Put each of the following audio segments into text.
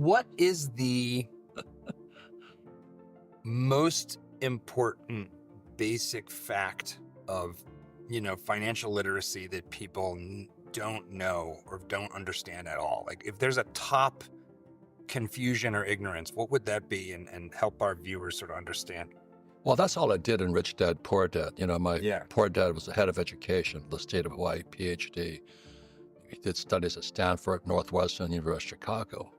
What is the most important basic fact of, financial literacy that people don't know or don't understand at all? Like if there's a top confusion or ignorance, what would that be and help our viewers sort of understand? Well, that's all I did in Rich Dad, Poor Dad. My Yeah. poor dad was the head of education, the state of Hawaii, PhD. He did studies at Stanford, Northwestern, University of Chicago.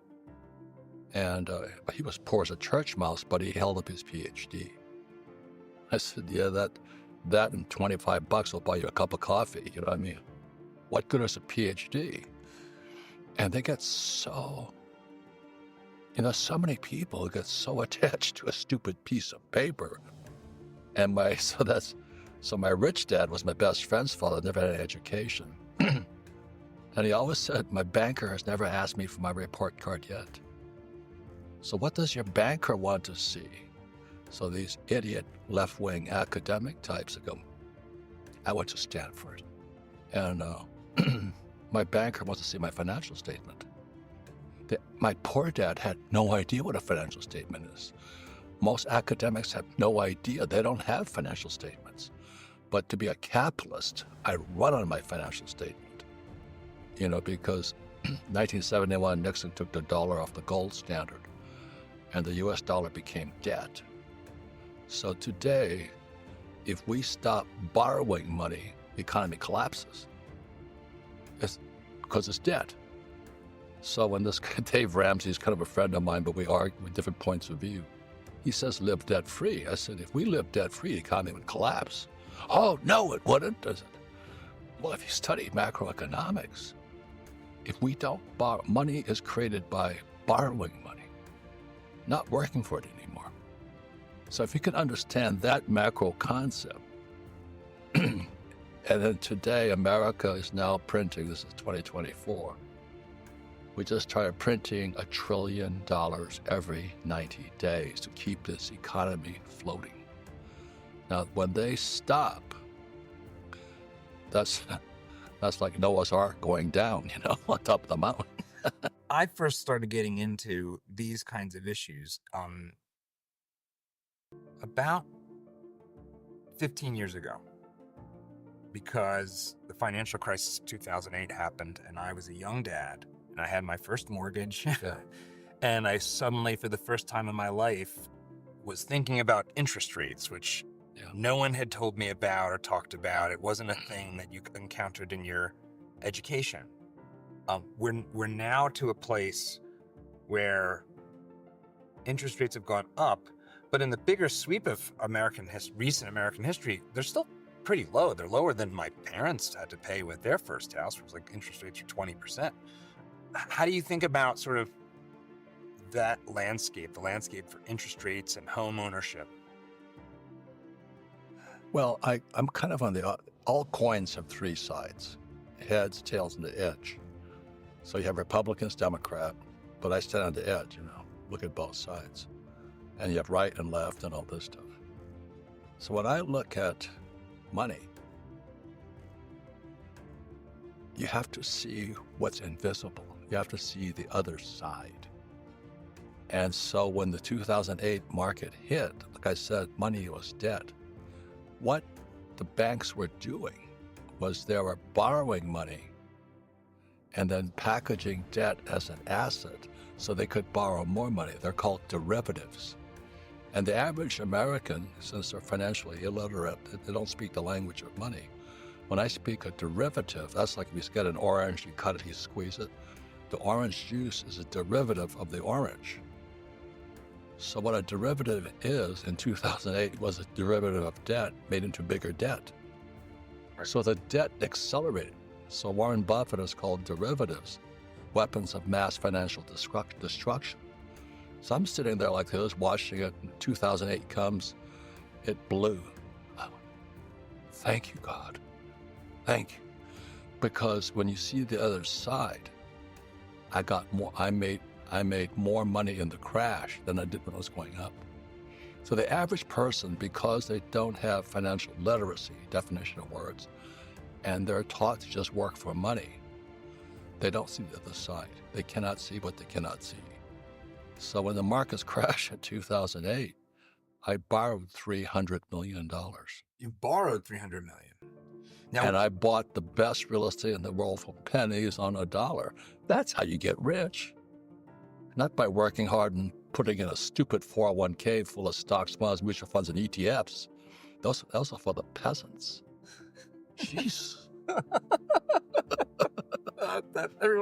And he was poor as a church mouse, but he held up his PhD. I said, yeah, that and $25 will buy you a cup of coffee. You know what I mean? What good is a PhD? And they get so many people get so attached to a stupid piece of paper. And my rich dad was my best friend's father, never had an education. And he always said, my banker has never asked me for my report card yet. So what does your banker want to see? So these idiot left-wing academic types that go, I went to Stanford. And my banker wants to see my financial statement. My poor dad had no idea what a financial statement is. Most academics have no idea. They don't have financial statements. But to be a capitalist, I run on my financial statement. Because 1971, Nixon took the dollar off the gold standard, and the US dollar became debt. So today, if we stop borrowing money, the economy collapses. It's because it's debt. So when this guy, Dave Ramsey, is kind of a friend of mine, but we argue with different points of view. He says live debt-free. I said, if we live debt-free, the economy would collapse. Oh, no, it wouldn't, does it? Well, if you study macroeconomics, if we don't borrow, money is created by borrowing money, not working for it anymore. So if you can understand that macro concept, and then today America is now printing, this is 2024, we just started printing $1 trillion every 90 days to keep this economy floating. Now, when they stop, that's like Noah's Ark going down, on top of the mountain. I first started getting into these kinds of issues about 15 years ago, because the financial crisis of 2008 happened, and I was a young dad, and I had my first mortgage. Yeah. And I suddenly, for the first time in my life, was thinking about interest rates, which no one had told me about or talked about. It wasn't a thing that you encountered in your education. We're now to a place where interest rates have gone up, but in the bigger sweep of recent American history, they're still pretty low. They're lower than my parents had to pay with their first house, which was like interest rates are 20%. How do you think about sort of that landscape, the landscape for interest rates and home ownership? Well, I'm kind of on all coins have three sides, heads, tails, and the edge. So you have Republicans, Democrat, but I stand on the edge, look at both sides. And you have right and left and all this stuff. So when I look at money, you have to see what's invisible. You have to see the other side. And so when the 2008 market hit, like I said, money was dead. What the banks were doing was they were borrowing money and then packaging debt as an asset so they could borrow more money. They're called derivatives. And the average American, since they're financially illiterate, they don't speak the language of money. When I speak a derivative, that's like if you get an orange, you cut it, you squeeze it. The orange juice is a derivative of the orange. So what a derivative is in 2008 was a derivative of debt made into bigger debt. So the debt accelerated. So Warren Buffett is called derivatives, weapons of mass financial destruction. So I'm sitting there like this, watching it. 2008 comes, it blew. Oh, thank you, God. Thank you. Because when you see the other side, I made more money in the crash than I did when it was going up. So the average person, because they don't have financial literacy, definition of words, and they're taught to just work for money, they don't see the other side. They cannot see what they cannot see. So when the markets crashed in 2008, I borrowed $300 million. You borrowed $300 million. Now, And I bought the best real estate in the world for pennies on a dollar. That's how you get rich. Not by working hard and putting in a stupid 401k full of stocks, bonds, mutual funds, and ETFs. Those are for the peasants. Jeez.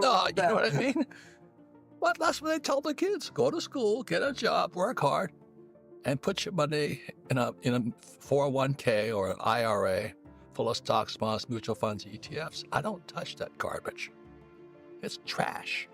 No, you know what I mean? Well, that's what they tell the kids. Go to school, get a job, work hard, and put your money in a 401k or an IRA full of stocks, bonds, mutual funds, ETFs. I don't touch that garbage. It's trash.